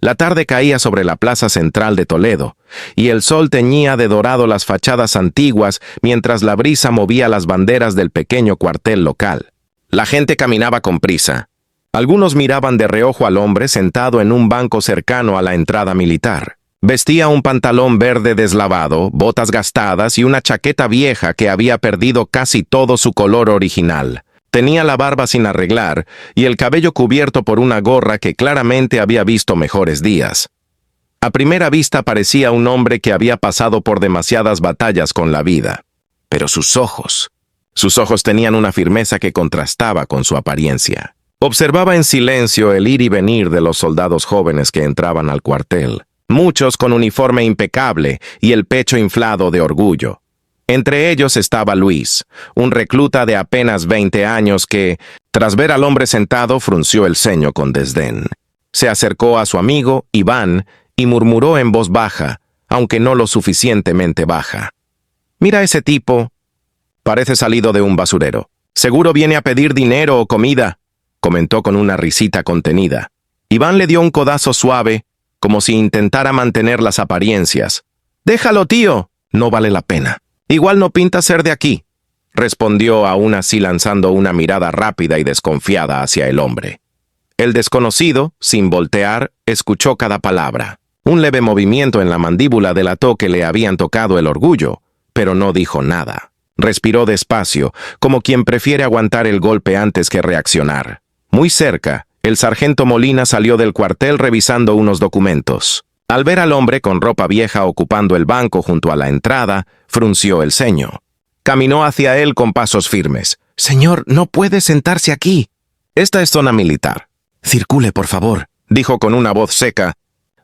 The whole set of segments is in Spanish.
La tarde caía sobre la plaza central de Toledo, y el sol teñía de dorado las fachadas antiguas mientras la brisa movía las banderas del pequeño cuartel local. La gente caminaba con prisa. Algunos miraban de reojo al hombre sentado en un banco cercano a la entrada militar. Vestía un pantalón verde deslavado, botas gastadas y una chaqueta vieja que había perdido casi todo su color original. Tenía la barba sin arreglar y el cabello cubierto por una gorra que claramente había visto mejores días. A primera vista parecía un hombre que había pasado por demasiadas batallas con la vida. Pero sus ojos tenían una firmeza que contrastaba con su apariencia. Observaba en silencio el ir y venir de los soldados jóvenes que entraban al cuartel, muchos con uniforme impecable y el pecho inflado de orgullo. Entre ellos estaba Luis, un recluta de apenas 20 años que, tras ver al hombre sentado, frunció el ceño con desdén. Se acercó a su amigo, Iván, y murmuró en voz baja, aunque no lo suficientemente baja. «Mira ese tipo. Parece salido de un basurero. Seguro viene a pedir dinero o comida», comentó con una risita contenida. Iván le dio un codazo suave, como si intentara mantener las apariencias. «Déjalo, tío. No vale la pena. Igual no pinta ser de aquí», respondió aún así lanzando una mirada rápida y desconfiada hacia el hombre. El desconocido, sin voltear, escuchó cada palabra. Un leve movimiento en la mandíbula delató que le habían tocado el orgullo, pero no dijo nada. Respiró despacio, como quien prefiere aguantar el golpe antes que reaccionar. Muy cerca, el sargento Molina salió del cuartel revisando unos documentos. Al ver al hombre con ropa vieja ocupando el banco junto a la entrada, frunció el ceño. Caminó hacia él con pasos firmes. «Señor, no puede sentarse aquí. Esta es zona militar. Circule, por favor», dijo con una voz seca,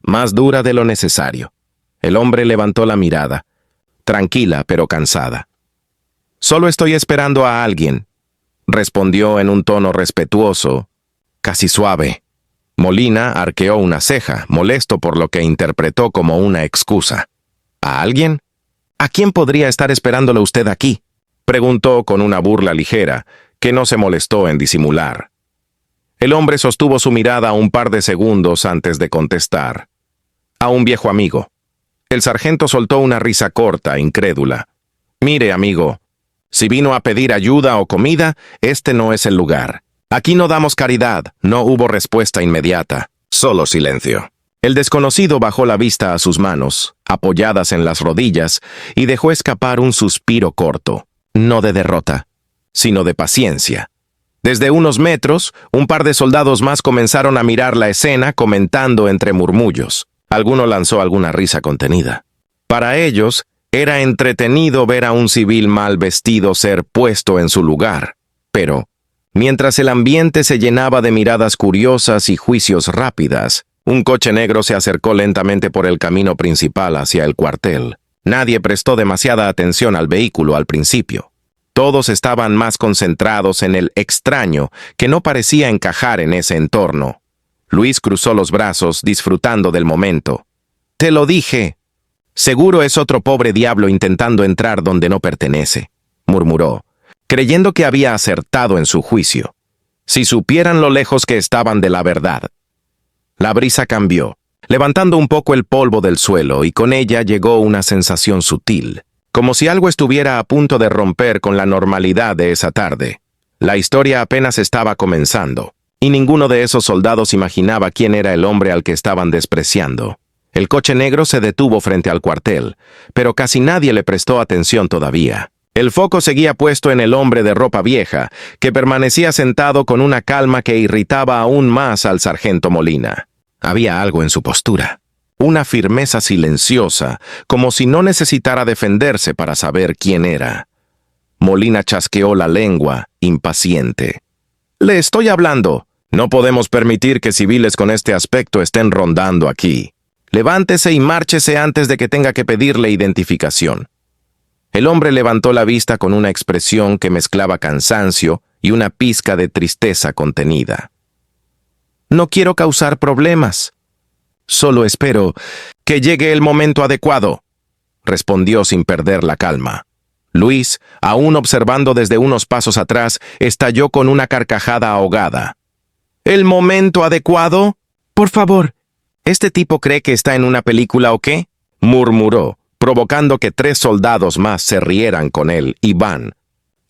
más dura de lo necesario. El hombre levantó la mirada, tranquila pero cansada. «Solo estoy esperando a alguien», respondió en un tono respetuoso, casi suave. Molina arqueó una ceja, molesto por lo que interpretó como una excusa. «¿A alguien? ¿A quién podría estar esperándolo usted aquí?», preguntó con una burla ligera, que no se molestó en disimular. El hombre sostuvo su mirada un par de segundos antes de contestar. «A un viejo amigo». El sargento soltó una risa corta, incrédula. «Mire, amigo, si vino a pedir ayuda o comida, este no es el lugar. Aquí no damos caridad». No hubo respuesta inmediata, solo silencio. El desconocido bajó la vista a sus manos, apoyadas en las rodillas, y dejó escapar un suspiro corto, no de derrota, sino de paciencia. Desde unos metros, un par de soldados más comenzaron a mirar la escena, comentando entre murmullos. Alguno lanzó alguna risa contenida. Para ellos, era entretenido ver a un civil mal vestido ser puesto en su lugar, pero mientras el ambiente se llenaba de miradas curiosas y juicios rápidas, un coche negro se acercó lentamente por el camino principal hacia el cuartel. Nadie prestó demasiada atención al vehículo al principio. Todos estaban más concentrados en el extraño que no parecía encajar en ese entorno. Luis cruzó los brazos, disfrutando del momento. «Te lo dije. Seguro es otro pobre diablo intentando entrar donde no pertenece», murmuró, creyendo que había acertado en su juicio. Si supieran lo lejos que estaban de la verdad. La brisa cambió, levantando un poco el polvo del suelo, y con ella llegó una sensación sutil, como si algo estuviera a punto de romper con la normalidad de esa tarde. La historia apenas estaba comenzando, y ninguno de esos soldados imaginaba quién era el hombre al que estaban despreciando. El coche negro se detuvo frente al cuartel, pero casi nadie le prestó atención todavía. El foco seguía puesto en el hombre de ropa vieja, que permanecía sentado con una calma que irritaba aún más al sargento Molina. Había algo en su postura, una firmeza silenciosa, como si no necesitara defenderse para saber quién era. Molina chasqueó la lengua, impaciente. «Le estoy hablando. No podemos permitir que civiles con este aspecto estén rondando aquí. Levántese y márchese antes de que tenga que pedirle identificación». El hombre levantó la vista con una expresión que mezclaba cansancio y una pizca de tristeza contenida. «No quiero causar problemas. Solo espero que llegue el momento adecuado», respondió sin perder la calma. Luis, aún observando desde unos pasos atrás, estalló con una carcajada ahogada. «¿El momento adecuado? Por favor, ¿Este tipo cree que está en una película o qué? Murmuró, provocando que 3 soldados más se rieran con él. Iván,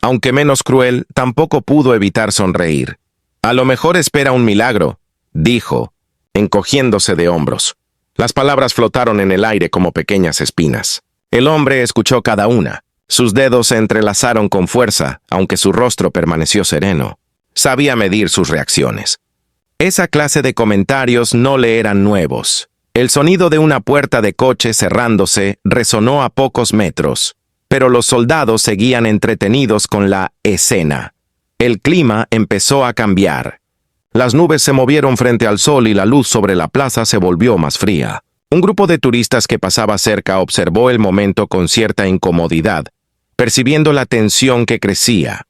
aunque menos cruel, tampoco pudo evitar sonreír. A lo mejor espera un milagro, dijo, encogiéndose de hombros. Las palabras flotaron en el aire como pequeñas espinas. El hombre escuchó cada una. Sus dedos se entrelazaron con fuerza, aunque su rostro permaneció sereno. Sabía medir sus reacciones. Esa clase de comentarios no le eran nuevos. El sonido de una puerta de coche cerrándose resonó a pocos metros, pero los soldados seguían entretenidos con la escena. El clima empezó a cambiar. Las nubes se movieron frente al sol y la luz sobre la plaza se volvió más fría. Un grupo de turistas que pasaba cerca observó el momento con cierta incomodidad, percibiendo la tensión que crecía.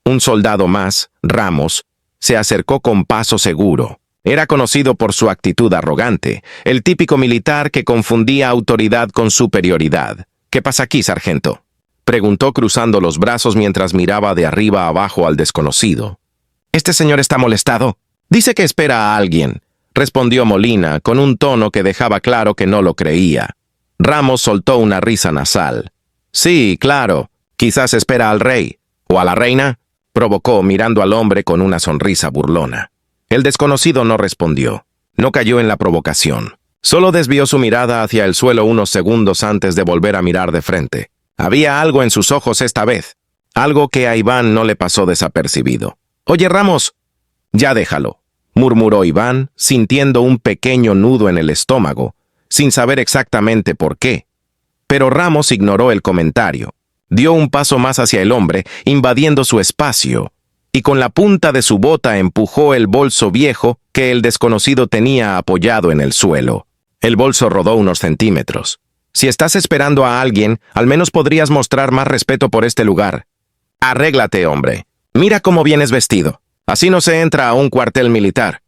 Un soldado más, Ramos, se acercó con paso seguro. Era conocido por su actitud arrogante, el típico militar que confundía autoridad con superioridad. ¿Qué pasa aquí, sargento?, preguntó cruzando los brazos mientras miraba de arriba a abajo al desconocido. «Este señor está molestado. Dice que espera a alguien», respondió Molina con un tono que dejaba claro que no lo creía. Ramos soltó una risa nasal. «Sí, claro. Quizás espera al rey. ¿O a la reina?», provocó mirando al hombre con una sonrisa burlona. El desconocido no respondió. No cayó en la provocación. Solo desvió su mirada hacia el suelo unos segundos antes de volver a mirar de frente. Había algo en sus ojos esta vez. Algo que a Iván no le pasó desapercibido. «Oye, Ramos». «Ya déjalo», murmuró Iván, sintiendo un pequeño nudo en el estómago, sin saber exactamente por qué. Pero Ramos ignoró el comentario. Dio un paso más hacia el hombre, invadiendo su espacio, y con la punta de su bota empujó el bolso viejo que el desconocido tenía apoyado en el suelo. El bolso rodó unos centímetros. «Si estás esperando a alguien, al menos podrías mostrar más respeto por este lugar. Arréglate, hombre. Mira cómo vienes vestido. Así no se entra a un cuartel militar».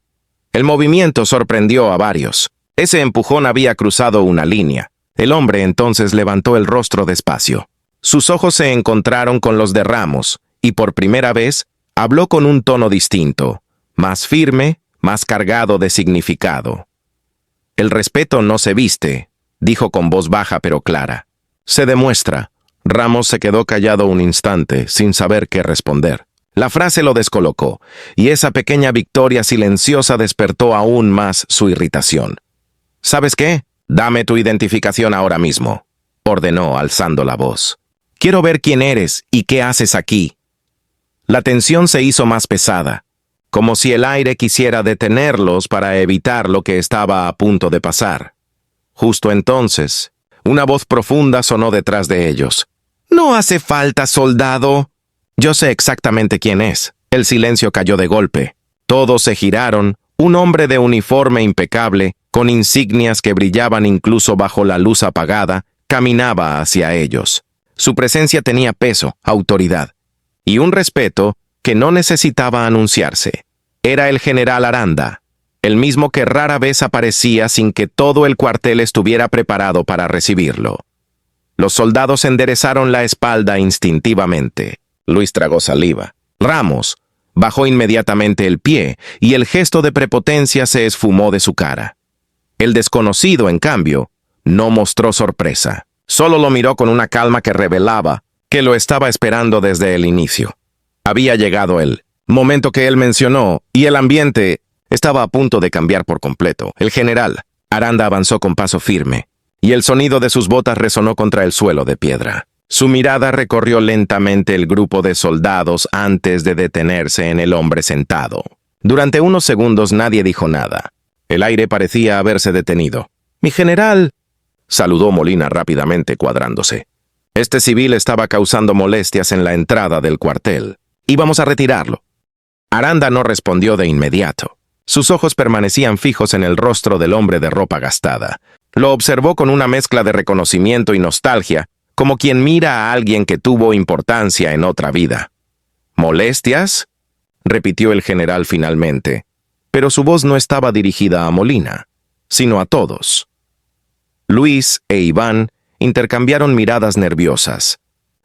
El movimiento sorprendió a varios. Ese empujón había cruzado una línea. El hombre entonces levantó el rostro despacio. Sus ojos se encontraron con los de Ramos, y por primera vez habló con un tono distinto, más firme, más cargado de significado. «El respeto no se viste», dijo con voz baja pero clara. «Se demuestra». Ramos se quedó callado un instante, sin saber qué responder. La frase lo descolocó, y esa pequeña victoria silenciosa despertó aún más su irritación. «¿Sabes qué? Dame tu identificación ahora mismo», ordenó alzando la voz. «Quiero ver quién eres y qué haces aquí». La tensión se hizo más pesada, como si el aire quisiera detenerlos para evitar lo que estaba a punto de pasar. Justo entonces, una voz profunda sonó detrás de ellos. «No hace falta, soldado». «Yo sé exactamente quién es». El silencio cayó de golpe. Todos se giraron. Un hombre de uniforme impecable, con insignias que brillaban incluso bajo la luz apagada, caminaba hacia ellos. Su presencia tenía peso, autoridad, y un respeto que no necesitaba anunciarse. Era el general Aranda, el mismo que rara vez aparecía sin que todo el cuartel estuviera preparado para recibirlo. Los soldados enderezaron la espalda instintivamente. Luis tragó saliva. Ramos bajó inmediatamente el pie y el gesto de prepotencia se esfumó de su cara. El desconocido, en cambio, no mostró sorpresa. Solo lo miró con una calma que revelaba que lo estaba esperando desde el inicio. Había llegado el momento que él mencionó y el ambiente estaba a punto de cambiar por completo. El general Aranda avanzó con paso firme y el sonido de sus botas resonó contra el suelo de piedra. Su mirada recorrió lentamente el grupo de soldados antes de detenerse en el hombre sentado. Durante unos segundos nadie dijo nada. El aire parecía haberse detenido. «Mi general», saludó Molina rápidamente, cuadrándose. Este civil estaba causando molestias en la entrada del cuartel. «Íbamos a retirarlo». Aranda no respondió de inmediato. Sus ojos permanecían fijos en el rostro del hombre de ropa gastada. Lo observó con una mezcla de reconocimiento y nostalgia, como quien mira a alguien que tuvo importancia en otra vida. «¿Molestias?», repitió el general finalmente, pero su voz no estaba dirigida a Molina, sino a todos. Luis e Iván intercambiaron miradas nerviosas.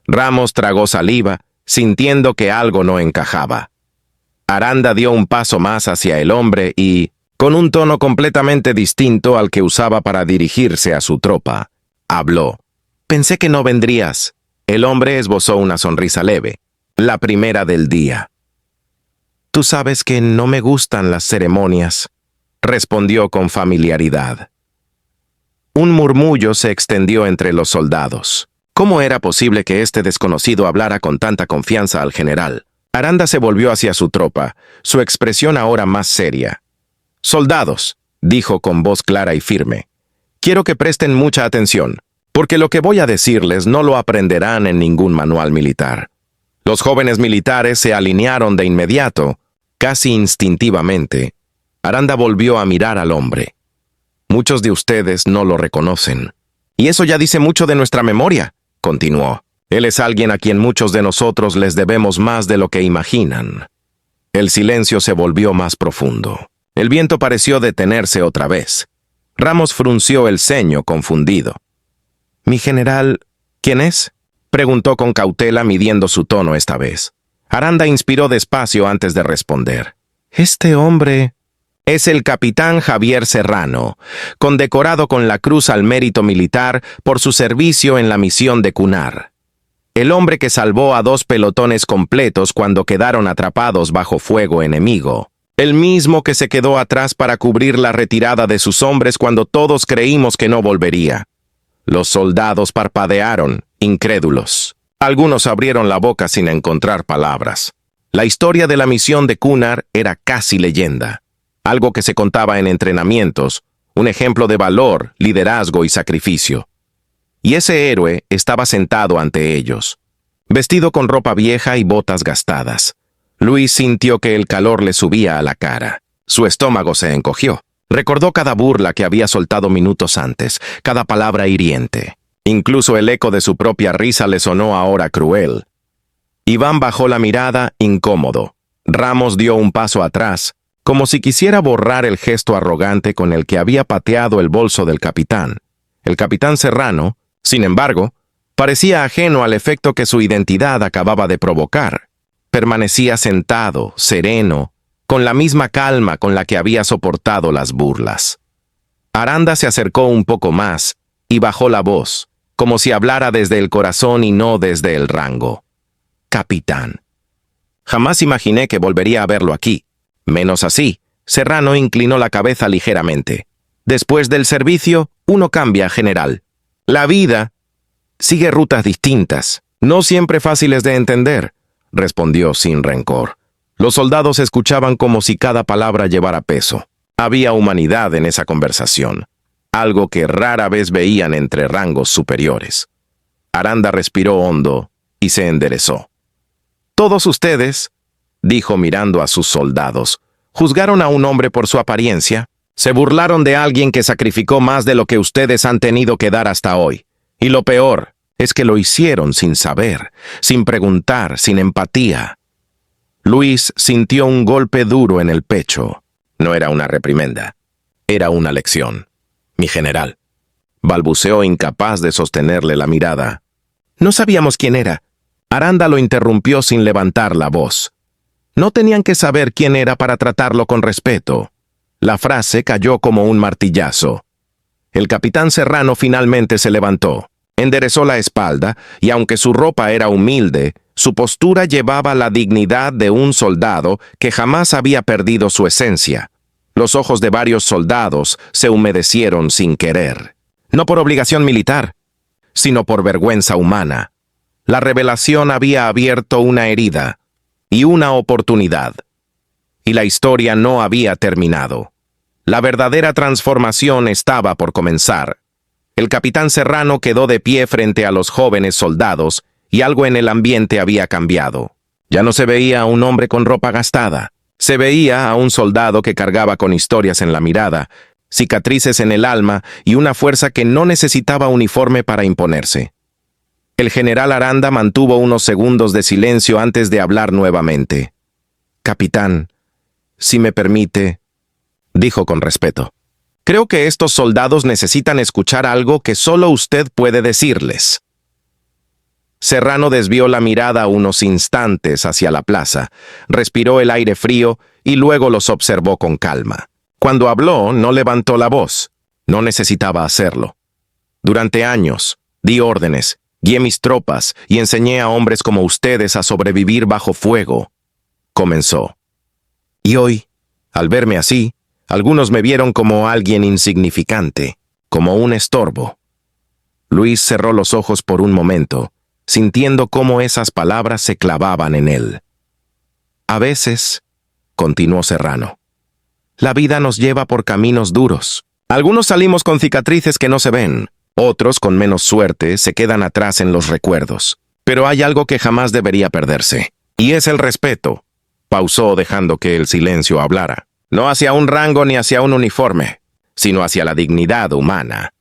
Ramos tragó saliva, sintiendo que algo no encajaba. Aranda dio un paso más hacia el hombre y, Con un tono completamente distinto al que usaba para dirigirse a su tropa, habló. «Pensé que no vendrías». El hombre esbozó una sonrisa leve, la primera del día. «Tú sabes que no me gustan las ceremonias», respondió con familiaridad. Un murmullo se extendió entre los soldados. ¿Cómo era posible que este desconocido hablara con tanta confianza al general? Aranda se volvió hacia su tropa, su expresión ahora más seria. «Soldados», dijo con voz clara y firme, «quiero que presten mucha atención, porque lo que voy a decirles no lo aprenderán en ningún manual militar». Los jóvenes militares se alinearon de inmediato, casi instintivamente. Aranda volvió a mirar al hombre. «Muchos de ustedes no lo reconocen. Y eso ya dice mucho de nuestra memoria», continuó. «Él es alguien a quien muchos de nosotros les debemos más de lo que imaginan». El silencio se volvió más profundo. El viento pareció detenerse otra vez. Ramos frunció el ceño, confundido. «Mi general, ¿quién es?», preguntó con cautela, midiendo su tono esta vez. Aranda inspiró despacio antes de responder. «Este hombre es el capitán Javier Serrano, condecorado con la Cruz al Mérito Militar por su servicio en la misión de Kunar. El hombre que salvó a 2 pelotones completos cuando quedaron atrapados bajo fuego enemigo. El mismo que se quedó atrás para cubrir la retirada de sus hombres cuando todos creímos que no volvería». Los soldados parpadearon, incrédulos. Algunos abrieron la boca sin encontrar palabras. La historia de la misión de Kunar era casi leyenda. Algo que se contaba en entrenamientos, un ejemplo de valor, liderazgo y sacrificio. Y ese héroe estaba sentado ante ellos, vestido con ropa vieja y botas gastadas. Luis sintió que el calor le subía a la cara. Su estómago se encogió. Recordó cada burla que había soltado minutos antes, cada palabra hiriente. Incluso el eco de su propia risa le sonó ahora cruel. Iván bajó la mirada, incómodo. Ramos dio un paso atrás, como si quisiera borrar el gesto arrogante con el que había pateado el bolso del capitán. El capitán Serrano, sin embargo, parecía ajeno al efecto que su identidad acababa de provocar. Permanecía sentado, sereno, con la misma calma con la que había soportado las burlas. Aranda se acercó un poco más y bajó la voz, como si hablara desde el corazón y no desde el rango. «Capitán. Jamás imaginé que volvería a verlo aquí. Menos así». Serrano inclinó la cabeza ligeramente. «Después del servicio, uno cambia, general. La vida sigue rutas distintas, no siempre fáciles de entender», respondió sin rencor. Los soldados escuchaban como si cada palabra llevara peso. Había humanidad en esa conversación, algo que rara vez veían entre rangos superiores. Aranda respiró hondo y se enderezó. «Todos ustedes», dijo mirando a sus soldados, «juzgaron a un hombre por su apariencia. Se burlaron de alguien que sacrificó más de lo que ustedes han tenido que dar hasta hoy. Y lo peor es que lo hicieron sin saber, sin preguntar, sin empatía». Luis sintió un golpe duro en el pecho. No era una reprimenda, era una lección. «Mi general», balbuceó incapaz de sostenerle la mirada. «No sabíamos quién era». Aranda lo interrumpió sin levantar la voz. «No tenían que saber quién era para tratarlo con respeto». La frase cayó como un martillazo. El capitán Serrano finalmente se levantó, enderezó la espalda y aunque su ropa era humilde, su postura llevaba la dignidad de un soldado que jamás había perdido su esencia. Los ojos de varios soldados se humedecieron sin querer. No por obligación militar, sino por vergüenza humana. La revelación había abierto una herida y una oportunidad. Y la historia no había terminado. La verdadera transformación estaba por comenzar. El capitán Serrano quedó de pie frente a los jóvenes soldados y algo en el ambiente había cambiado. Ya no se veía a un hombre con ropa gastada. Se veía a un soldado que cargaba con historias en la mirada, cicatrices en el alma y una fuerza que no necesitaba uniforme para imponerse. El general Aranda mantuvo unos segundos de silencio antes de hablar nuevamente. «Capitán, si me permite», dijo con respeto. «Creo que estos soldados necesitan escuchar algo que solo usted puede decirles». Serrano desvió la mirada unos instantes hacia la plaza, respiró el aire frío y luego los observó con calma. Cuando habló, no levantó la voz. No necesitaba hacerlo. Durante años, di órdenes, guié mis tropas y enseñé a hombres como ustedes a sobrevivir bajo fuego. Comenzó. Y hoy, al verme así, algunos me vieron como alguien insignificante, como un estorbo. Luis cerró los ojos por un momento, sintiendo cómo esas palabras se clavaban en él. A veces, continuó Serrano, la vida nos lleva por caminos duros. Algunos salimos con cicatrices que no se ven, otros, con menos suerte, se quedan atrás en los recuerdos. Pero hay algo que jamás debería perderse, y es el respeto. Pausó dejando que el silencio hablara. No hacia un rango ni hacia un uniforme, sino hacia la dignidad humana.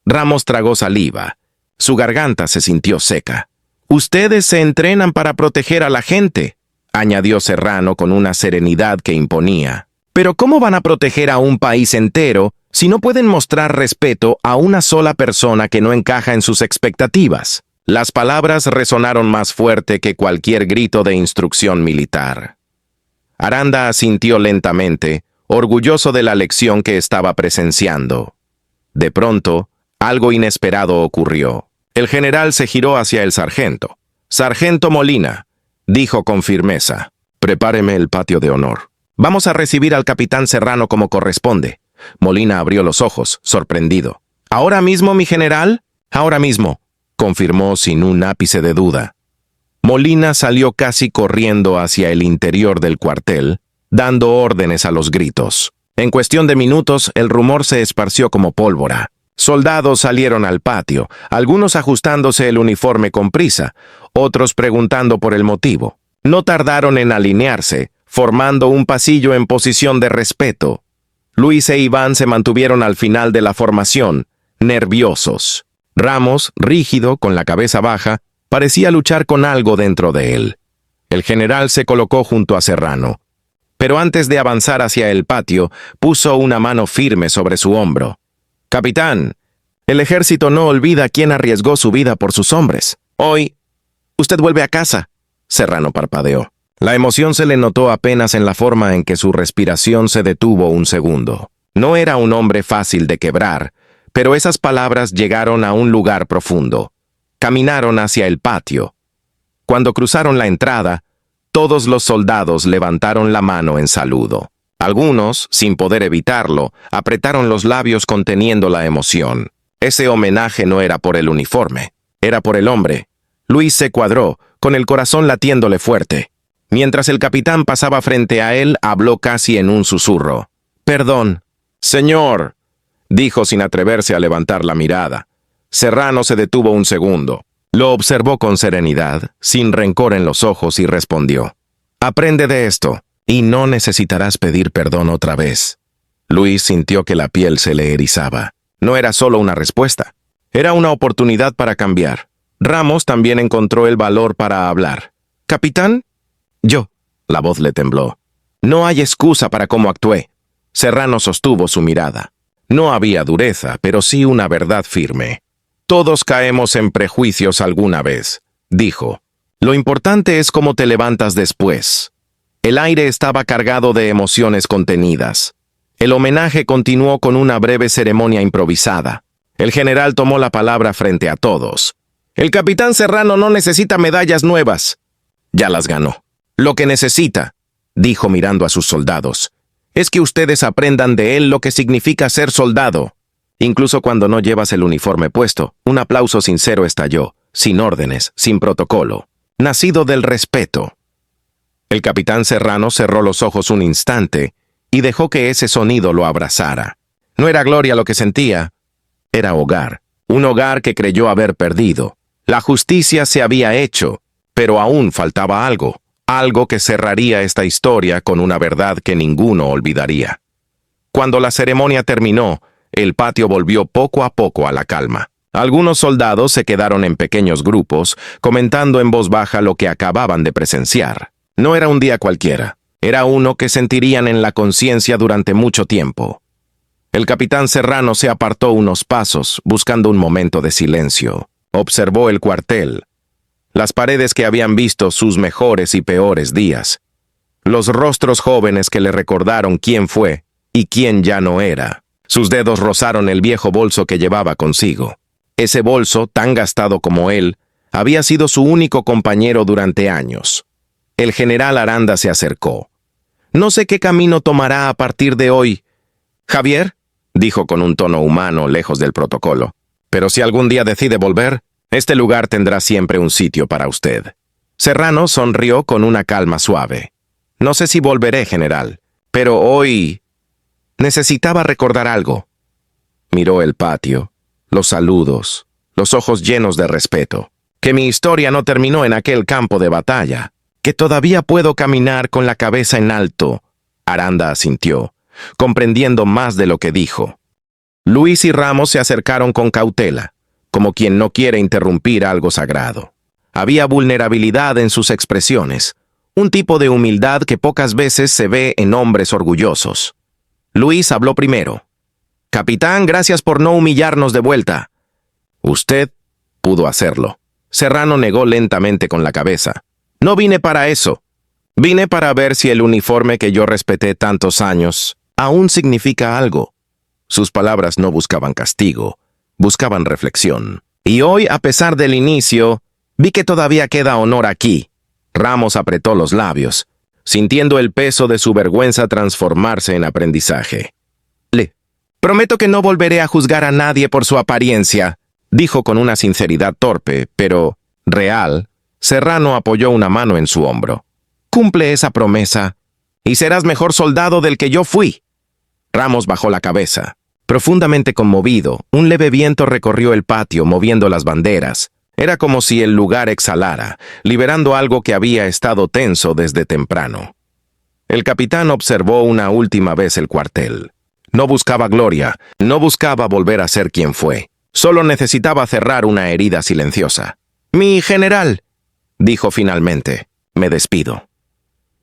Ramos tragó saliva. Su garganta se sintió seca. Ustedes se entrenan para proteger a la gente, añadió Serrano con una serenidad que imponía. Pero ¿cómo van a proteger a un país entero si no pueden mostrar respeto a una sola persona que no encaja en sus expectativas? Las palabras resonaron más fuerte que cualquier grito de instrucción militar. Aranda asintió lentamente, orgulloso de la lección que estaba presenciando. De pronto, algo inesperado ocurrió. El general se giró hacia el sargento. «Sargento Molina», dijo con firmeza, «prepáreme el patio de honor. Vamos a recibir al capitán Serrano como corresponde». Molina abrió los ojos, sorprendido. «¿Ahora mismo, mi general?» «Ahora mismo», confirmó sin un ápice de duda. Molina salió casi corriendo hacia el interior del cuartel, dando órdenes a los gritos. En cuestión de minutos, el rumor se esparció como pólvora. Soldados salieron al patio, algunos ajustándose el uniforme con prisa, otros preguntando por el motivo. No tardaron en alinearse, formando un pasillo en posición de respeto. Luis e Iván se mantuvieron al final de la formación, nerviosos. Ramos, rígido, con la cabeza baja, parecía luchar con algo dentro de él. El general se colocó junto a Serrano, pero antes de avanzar hacia el patio, puso una mano firme sobre su hombro. «Capitán, el ejército no olvida quién arriesgó su vida por sus hombres. Hoy, usted vuelve a casa». Serrano parpadeó. La emoción se le notó apenas en la forma en que su respiración se detuvo un segundo. No era un hombre fácil de quebrar, pero esas palabras llegaron a un lugar profundo. Caminaron hacia el patio. Cuando cruzaron la entrada, todos los soldados levantaron la mano en saludo. Algunos, sin poder evitarlo, apretaron los labios conteniendo la emoción. Ese homenaje no era por el uniforme, era por el hombre. Luis se cuadró, con el corazón latiéndole fuerte. Mientras el capitán pasaba frente a él, habló casi en un susurro. «Perdón». «Señor», dijo sin atreverse a levantar la mirada. Serrano se detuvo un segundo. Lo observó con serenidad, sin rencor en los ojos, y respondió. «Aprende de esto, y no necesitarás pedir perdón otra vez». Luis sintió que la piel se le erizaba. No era solo una respuesta, era una oportunidad para cambiar. Ramos también encontró el valor para hablar. «Capitán». «Yo». La voz le tembló. «No hay excusa para cómo actué». Serrano sostuvo su mirada. No había dureza, pero sí una verdad firme. «Todos caemos en prejuicios alguna vez», dijo. «Lo importante es cómo te levantas después». El aire estaba cargado de emociones contenidas. El homenaje continuó con una breve ceremonia improvisada. El general tomó la palabra frente a todos. «El capitán Serrano no necesita medallas nuevas». «Ya las ganó». «Lo que necesita», dijo mirando a sus soldados, «es que ustedes aprendan de él lo que significa ser soldado». Incluso cuando no llevas el uniforme puesto, un aplauso sincero estalló, sin órdenes, sin protocolo, nacido del respeto. El capitán Serrano cerró los ojos un instante y dejó que ese sonido lo abrazara. No era gloria lo que sentía, era hogar, un hogar que creyó haber perdido. La justicia se había hecho, pero aún faltaba algo, algo que cerraría esta historia con una verdad que ninguno olvidaría. Cuando la ceremonia terminó, el patio volvió poco a poco a la calma. Algunos soldados se quedaron en pequeños grupos, comentando en voz baja lo que acababan de presenciar. No era un día cualquiera, era uno que sentirían en la conciencia durante mucho tiempo. El capitán Serrano se apartó unos pasos, buscando un momento de silencio. Observó el cuartel, las paredes que habían visto sus mejores y peores días, los rostros jóvenes que le recordaron quién fue, y quién ya no era. Sus dedos rozaron el viejo bolso que llevaba consigo. Ese bolso, tan gastado como él, había sido su único compañero durante años. El general Aranda se acercó. «No sé qué camino tomará a partir de hoy. Javier», dijo con un tono humano lejos del protocolo, «pero si algún día decide volver, este lugar tendrá siempre un sitio para usted». Serrano sonrió con una calma suave. «No sé si volveré, general, pero hoy necesitaba recordar algo». Miró el patio, los saludos, los ojos llenos de respeto. «Que mi historia no terminó en aquel campo de batalla, que todavía puedo caminar con la cabeza en alto». Aranda asintió, comprendiendo más de lo que dijo. Luis y Ramos se acercaron con cautela, como quien no quiere interrumpir algo sagrado. Había vulnerabilidad en sus expresiones, un tipo de humildad que pocas veces se ve en hombres orgullosos. Luis habló primero. «Capitán, gracias por no humillarnos de vuelta». «Usted pudo hacerlo». Serrano negó lentamente con la cabeza. «No vine para eso. Vine para ver si el uniforme que yo respeté tantos años aún significa algo». Sus palabras no buscaban castigo, buscaban reflexión. «Y hoy, a pesar del inicio, vi que todavía queda honor aquí». Ramos apretó los labios, sintiendo el peso de su vergüenza transformarse en aprendizaje. «Le prometo que no volveré a juzgar a nadie por su apariencia», dijo con una sinceridad torpe, pero real. Serrano apoyó una mano en su hombro. «Cumple esa promesa, y serás mejor soldado del que yo fui». Ramos bajó la cabeza. Profundamente conmovido, un leve viento recorrió el patio moviendo las banderas. Era como si el lugar exhalara, liberando algo que había estado tenso desde temprano. El capitán observó una última vez el cuartel. No buscaba gloria, no buscaba volver a ser quien fue. Solo necesitaba cerrar una herida silenciosa. «Mi general», dijo finalmente, «me despido».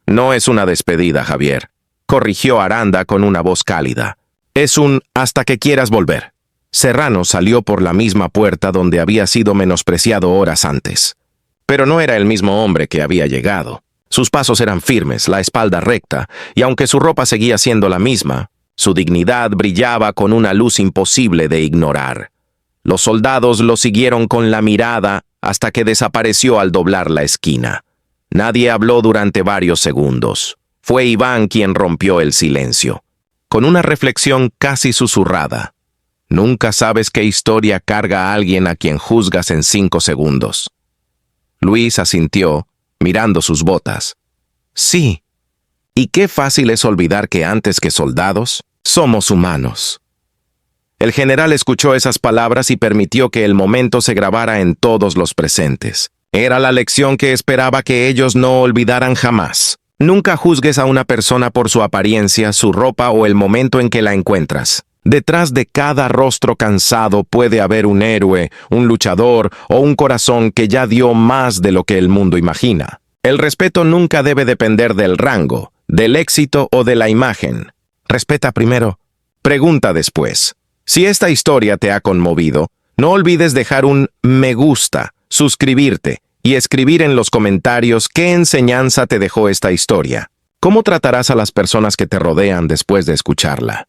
«No es una despedida, Javier», corrigió Aranda con una voz cálida. «Es un hasta que quieras volver». Serrano salió por la misma puerta donde había sido menospreciado horas antes. Pero no era el mismo hombre que había llegado. Sus pasos eran firmes, la espalda recta, y aunque su ropa seguía siendo la misma, su dignidad brillaba con una luz imposible de ignorar. Los soldados lo siguieron con la mirada hasta que desapareció al doblar la esquina. Nadie habló durante varios segundos. Fue Iván quien rompió el silencio, con una reflexión casi susurrada. Nunca sabes qué historia carga a alguien a quien juzgas en 5 segundos. Luis asintió, mirando sus botas. «Sí. Y qué fácil es olvidar que antes que soldados, somos humanos». El general escuchó esas palabras y permitió que el momento se grabara en todos los presentes. Era la lección que esperaba que ellos no olvidaran jamás. Nunca juzgues a una persona por su apariencia, su ropa o el momento en que la encuentras. Detrás de cada rostro cansado puede haber un héroe, un luchador o un corazón que ya dio más de lo que el mundo imagina. El respeto nunca debe depender del rango, del éxito o de la imagen. Respeta primero, pregunta después. Si esta historia te ha conmovido, no olvides dejar un me gusta, suscribirte y escribir en los comentarios qué enseñanza te dejó esta historia. ¿Cómo tratarás a las personas que te rodean después de escucharla?